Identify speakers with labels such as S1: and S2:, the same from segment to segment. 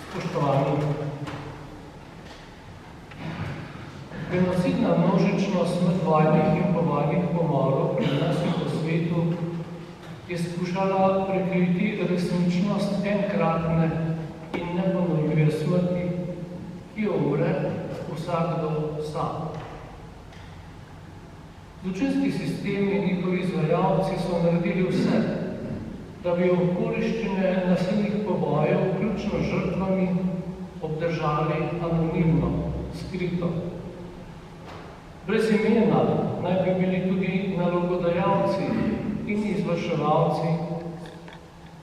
S1: Spoštovani, genocidna množična smrt vojnih in povojnih pomorov pri nas in po svetu je skušala prekriti resničnost enkratne in neponovljive smrti, ki jo umre vsakdo sam. Zločinski sistemi in njihovi izvajalci so naredili vse, da bi okoliščine nasilnih pobojev, vključno z žrtvami, obdržali anonimno, skrito. Brez imena naj bi bili tudi nalogodajalci in izvrševalci.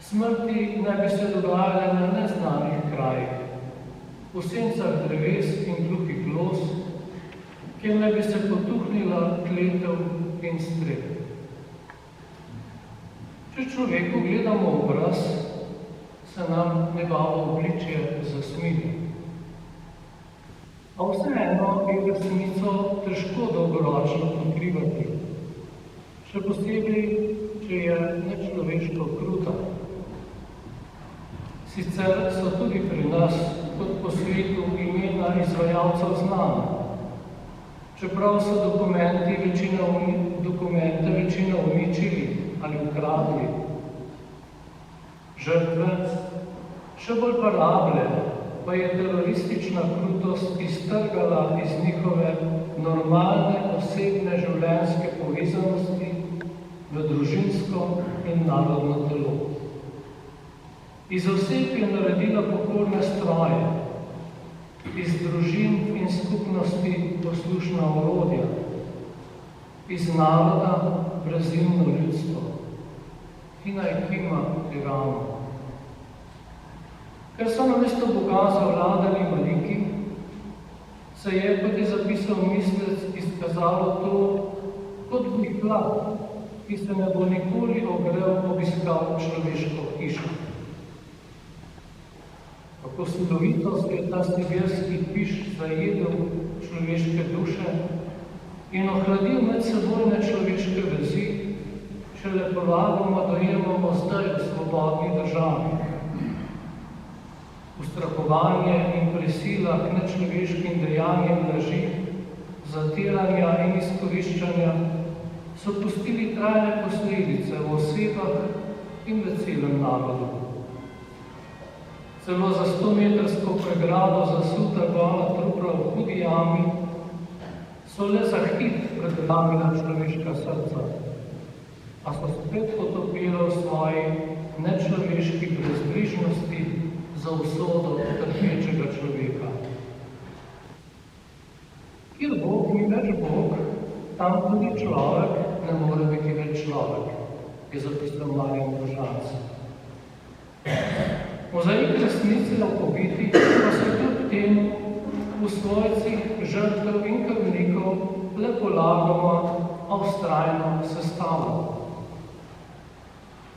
S1: Smrti naj bi se dogajale na neznanih krajih, v sencah dreves in gluhih los, kjer naj bi se potuhnila kletev in strep. Če človeku gledamo obraz, se nam njegovo obličje zasmili. A vseeno je resnico težko dolgoročno pokrivati, še posebej, če je nečloveško kruta. Sicer so tudi pri nas, kot po svetu, imena izvajalcev znana, čeprav so dokumente večina uničili ali ukradli. Žrtve, še bolj parable, pa je teroristična krutost iztrgala iz njihove normalne osebne življenjske povezanosti v družinsko in narodno telo. Iz oseb je naredila pokorne stroje, iz družin in skupnosti poslušna orodja, iz naroda brezimno ljudstvo, ki naj kima tirano. Ker so namesto Boga zavladali maliki, se je, kot je zapisal mislec, izkazalo to, kot bi hlad, ki se ne bo nikoli ogrel obiskal človeško hišo. Kako silovitost je ta sibirski piš zajedel človeške duše in ohladil medsebojne človeške vezi, šele povaboma dojemamo zdaj v svobodni državi. Ustrahovanje in prisila k nečloveškim dejanjem laži, zatiranja in izkoriščanja so pustili trajne posledice v osebah in v celem narodu. Celo za 100-metrsko pregrado zasuta gola trupla v hudi jami so le za hip predlamila človeška srca, a so spet potopila v svoji nečloveški brezbrižnosti za usodo trpečega človeka. Kjer Bog ni več Bog, tam tudi človek ne more biti več človek, je zapisal Marjan Božanc. Mozaik resnice o pobitih pa se kljub temu v svojcih žrtev in krvnikov le polagoma, a vztrajno sestavlja.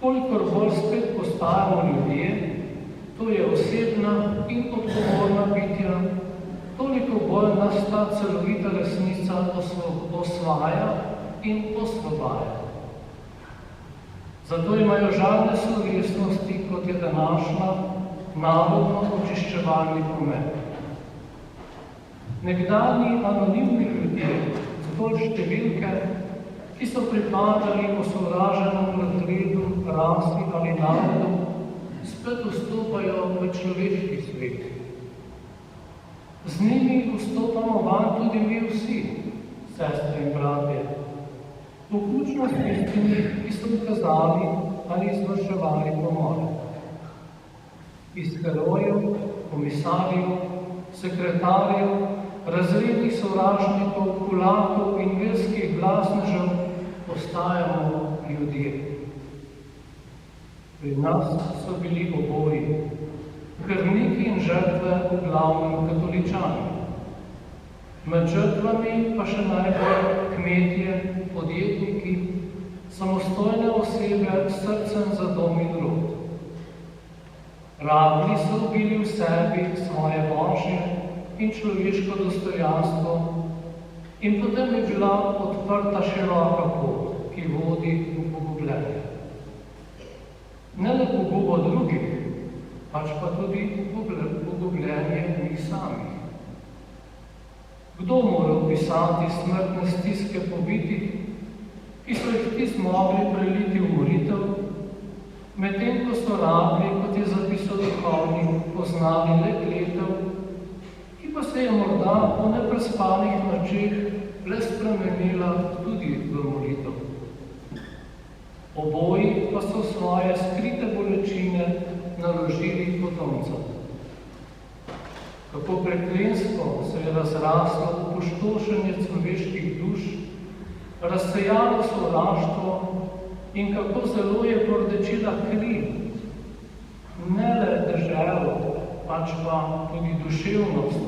S1: Kolikor bolj spet postajamo ljudje, to je osebna in odgovorna bitja, toliko bolj nas ta celovita resnica osvaja in osvobaja. Zato imajo žalne slovesnosti, kot je današnja, narodno očiščevalni pomen. Nekdanji anonimni ljudje, zgolj številke, ki so pripadali osovraženemu razredu, rasi ali narodu, spet vstopajo v človeški svet. Z njimi vstopamo van tudi mi vsi, sestre in bratje, vključno s tistimi, ki so ukazali ali izvrševali pomore. Iz herojev, komisarjev, sekretarjev, razrednih sovražnikov, kulakov in verskih glasnežev postajamo ljudje. Pri nas so bili oboji, krvniki in žrtve v glavnem katoličani. Med žrtvami pa še najbolj kmetje, podjetniki, samostojne osebe s srcem za dom in rod. Rabili so ubili v sebi svoje božje in človeško dostojanstvo in potem je bila odprta široka pot, ki vodi v pogubo drugih, pač pa tudi pogubljenje njih samih. Kdo mora opisati smrtne stiske pobitih, ki so jih ti zmogli preliti v molitev, medtem ko so rabili, kot je zapisal duhovnik, poznali le kletev, ki pa se je morda po neprespanih nočeh le spremenila tudi v molitev. Oboji pa so svoje skrite bolečine naložili potomcem. Kako preklensko se je razraslo opustošenje človeških duš, razsejalo sovraštvo in kako zelo je prodečila kri, ne le deželo, pač pa tudi duševnost.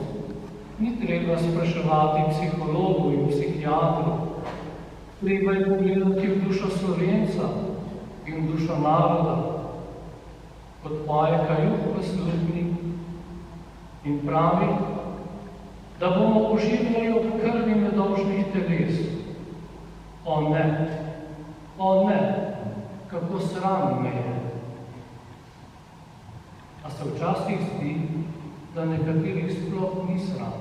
S1: Ni treba spraševati psihologu in psihiatru, treba je pogledati v dušo Slovenca in v dušo naroda, kot poje Kajuh v Slutni in pravi, da bomo uživali ob krvi nedolžnih teles. O ne, kako sram me je. A se včasih zdi, da nekaterih sploh ni sram.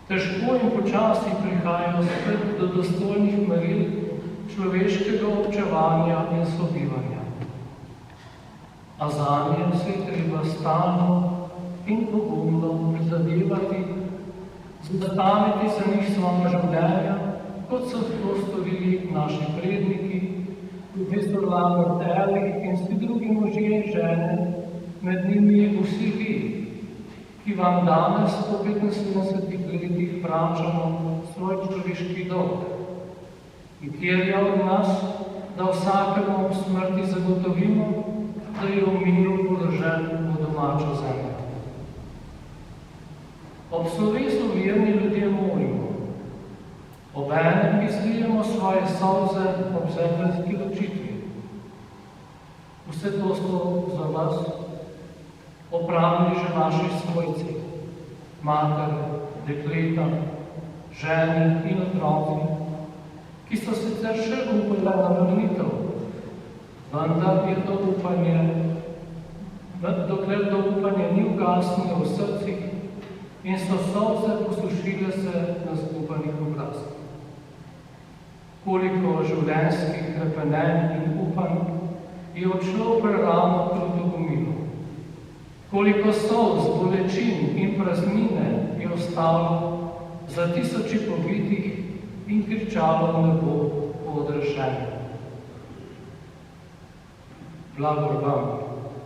S1: Težko in počasi prihajajo spet do dostojnih meril človeškega občevanja in sobivanja. A zanje se je treba stalno in pogumno prizadevati, zastaviti za njih svoja življenja, kot so to storili naši predniki, profesor Lambert Ehrlich in vsi drugi možje in žene, med njimi vsi vi, ki vam danes po 75 letih vračamo svoj človeški dolg, in terja od nas, da vsakemu ob smrti zagotovimo, da je v miru položen v domačo zemljo. Ob slovesu verni ljudje molimo, obenem izlijemo svoje solze ob zemeljski ločitvi. Vse to so za vas opravili že naši svojci, matere, dekleta, žene in otroci, ki so sicer še upali na vrnitev, vendar je to upanje, dokler to upanje ni ugasnilo v srcih in so solze posušile se na zgubanih obrazih. Koliko življenjskih hrepenenj in upanj je odšlo prerano kruto gomilo. Koliko solz, bolečin in praznine je ostalo za tisoči pobitih in kričalo v nebo po odrešenju. Blagor vam,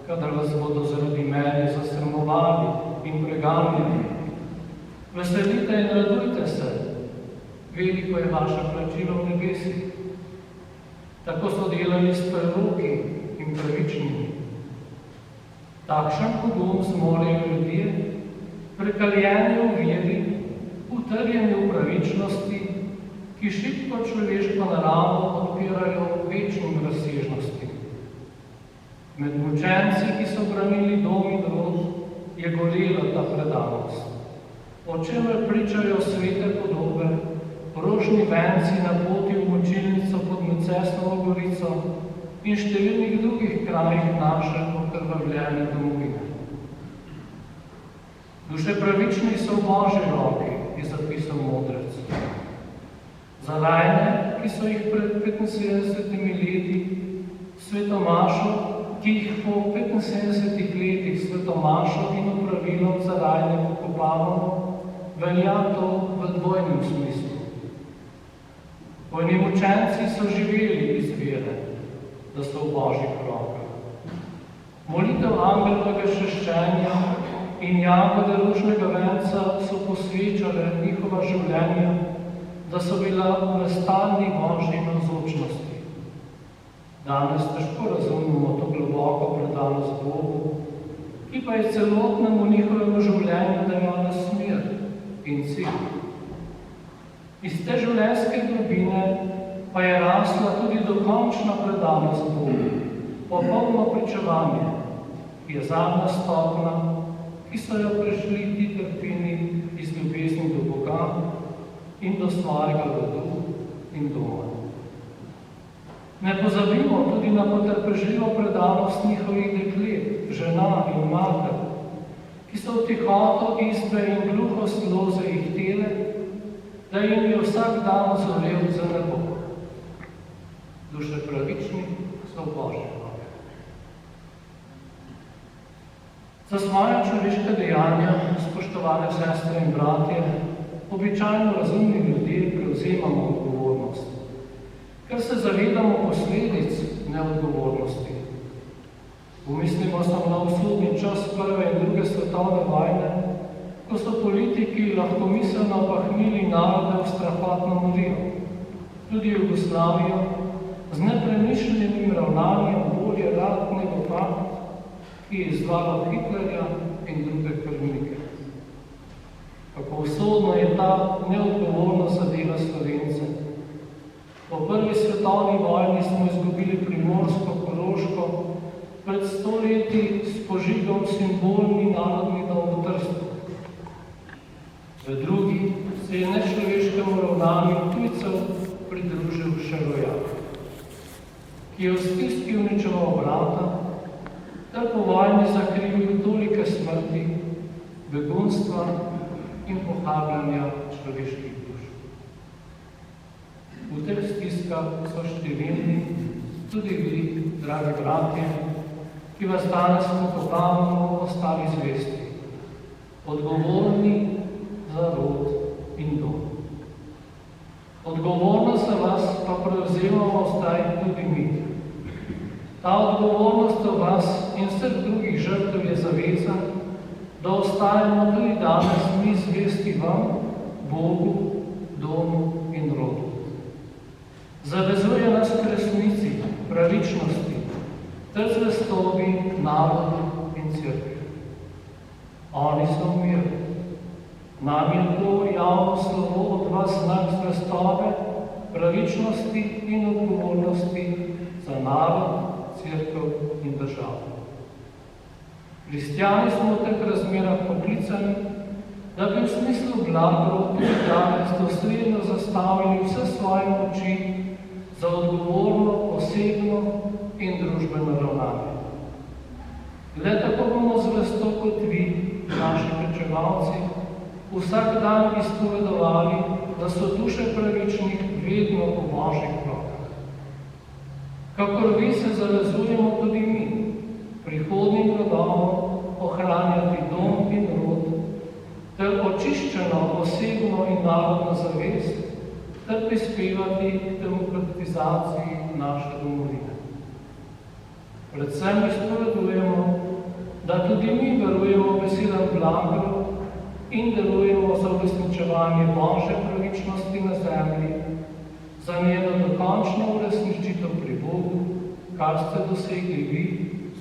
S1: kadar vas bodo zaradi mene zasramovali in preganjali. Veselite in radujte se, veliko je vaše plačilo v nebesih. Tako so delali s preroki in pravičnimi. Takšen pogum zmorejo ljudje, prekaljeni v veri, utrjeni v pravičnosti, ki šibko človeško naravo odpirajo večnim razsežnostim. Med mučenci, ki so branili dom in rod, je gorela ta predanost, o čemer pričajo svete podobe, rožni venci na poti v močilnico pod Mecesnovo gorico in številnih drugih krajih naše okrvavljene domovine. Duše pravični so v Božji roki, je zapisal modrec. Za rajne, ki so jih pred 75 leti svetomašo, ki jih po 75 letih svetomašo in opravilom za rajne pokopavamo, velja to v dvojnem smislu. Vojni mučenci so živeli iz vere, da so v Božjih rokah. Molitev angelovega češčenja in jagode ružnega venca so posvečale njihova življenja, da so bila v stalni Božji navzočnosti. Danes težko razumemo to globoko predanost Bogu, ki pa je celotnemu njihovemu življenju dajala smer in cilj. Iz te življenjske globine pa je rasla tudi dokončna predanost Bogu, popolno pričevanje, ki je zadnja stopnja, ki so jo prešli ti trpini iz ljubezni do Boga in do svojega rodu in doma. Ne pozabimo tudi na potrpežljivo predanost njihovih deklet, žena in mater, ki so v tihoto izbe in gluhost loze jih tele, da jim je vsak dan zorel za nebo. Duše pravični so v Božji volji. Za svoja človeška dejanja, spoštovane sestre in bratje, običajno razumni ljudje prevzemamo odgovornost, ker se zavedamo posledic neodgovornosti. Umislimo samo na usodni čas prve in druge svetovne vojne, ko so politiki lahkomiselno pahnili narode v strahotno morijo, tudi Jugoslavijo, z nepremišljenim ravnanjem bolje rad nego pamet, ki je izzvala Hitlerja in druge krvnike. Kako usodno je ta neodgovornost zadela Slovence. Po prvi svetovni vojni smo izgubili Primorsko-Koroško, pred 100 leti s požigom simbolni narodni dom v Trstu. V drugi se je nečloveškemu ravnanju tujcev pridružil še rojak, ki je v stiski uničeval brata, ter po vojni zakrivil tolike smrti, begunstva in pohabljanja človeških duš. V teh stiskah so številni, tudi vi, dragi bratje, ki vas danes pokopavamo, ostali zvesti, odgovorni za rod in dom. Odgovornost za vas pa prevzemamo zdaj tudi mi. Ta odgovornost do vas in vseh drugih žrtev je zaveza, da ostajamo tudi danes mi zvesti vam, Bogu, domu in rodu. Zavezuje nas k resnici, pravičnosti, ter zvestobi narodu in cerkvi. Oni so v miru. Nam je to javno slovo od vas znak zvestobe, pravičnosti in odgovornosti za narod, cerkev in državo. Kristjani smo v teh razmerah poklicani, da bi v smislu blago tudi danes dosledno zastavili vse svoje moči za odgovorno, osebno in družbeno ravnanje. Le tako bomo zvesto kot vi, naši pričevalci, vsak dan izpovedovali, da so duše pravičnih vedno v Božjih rokah. Kakor vi se zavezujemo tudi mi, prihodnim rodovom ohranjati dom in rod, ter očiščeno osebno in narodno zavest, ter prispevati k demokratizaciji naše domovine. Predvsem izpovedujemo, da tudi mi verujemo besedam blagrov in delujemo za uresničevanje Božje pravičnosti na zemlji, za njeno dokončno uresničitev pri Bogu, kar ste dosegli vi,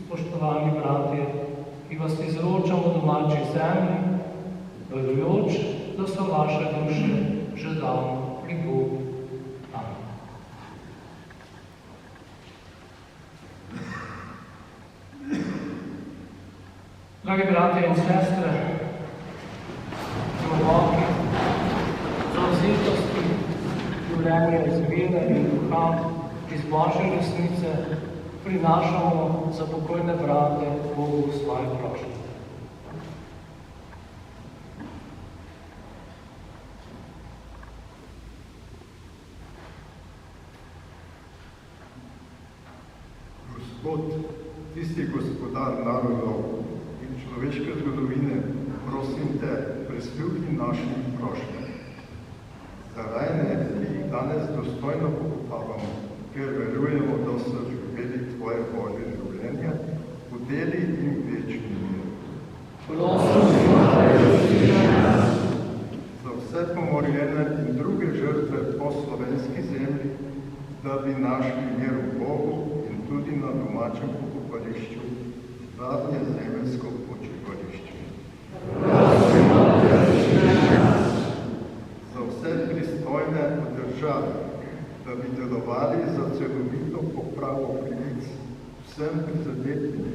S1: spoštovani bratje, ki vas izročamo domači zemlji, verujoč, da so vaše duše že davno pri Bogu. Amen. Dragi bratje in sestre, globoki, zavzetosti, življenje iz vere in duha, iz Božje resnice, prinašamo za pokojne brate Bogu svoje prošnje.
S2: Gospod, ti si gospodar narodov in človeške zgodovine, prosim te, prisluhni našim prošnjam. Za rajne, ki jih danes dostojno pokopavamo, ker verujemo, da so živeli tvoje Božje življenje, udeli jim večni mir. Za vse pomorjene in druge žrtve po slovenski zemlji, da bi našli mir v Bogu in tudi na domačem pokopališču, zadnje zemeljsko počivališče. Za vse pristojne v državi, da bi delovali za celovito popravo krivic vsem prizadetim.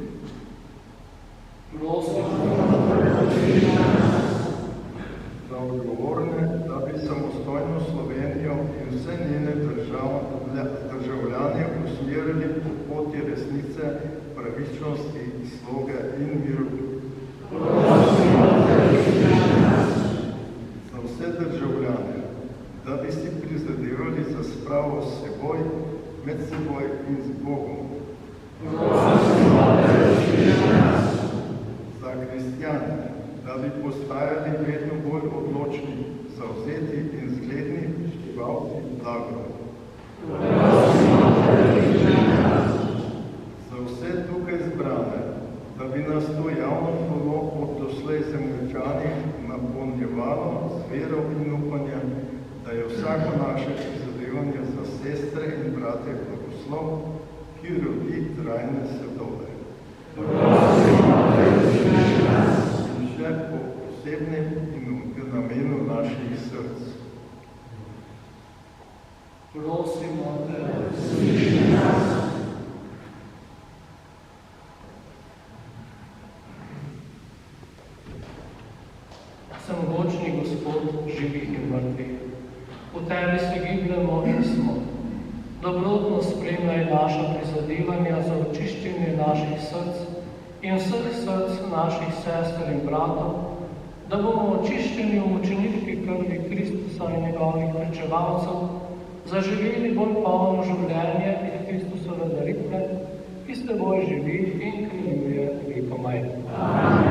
S2: Za odgovorne, da bi samostojno Slovenijo in vse njene državljane ozirali po poti resnice, pravičnosti, sloge in miru. Za vse državljane, da bi si prizadevali za spravo s seboj, med seboj in z Bogom. Za kristjane, da bi postajali vedno bolj odločni, zavzeti in zgledni števalci blagor. Za vse tukaj zbrane, da bi nas to javno telo od doslej Zemljčani napolnjevalo z vero in upanjem, da je vsako naše prizadevanje za sestre in brate blagoslov, ki rodi trajne sadove. In še po posebnem in namenu naših src.
S1: Prosimo te, Vsemogočni Gospod, živih in mrtvih, v tebi se gibljemo in smo. Dobrotno spremljaj naša prizadevanja za očiščenje naših src in vseh src naših sester in bratov, da bomo očiščeni v mučeniški krvi Kristusa in njegovih pričevalcev, zaživeli bolj polno življenje in Kristusove daritve, ki s teboj živi in kraljuje vekomaj. Amen.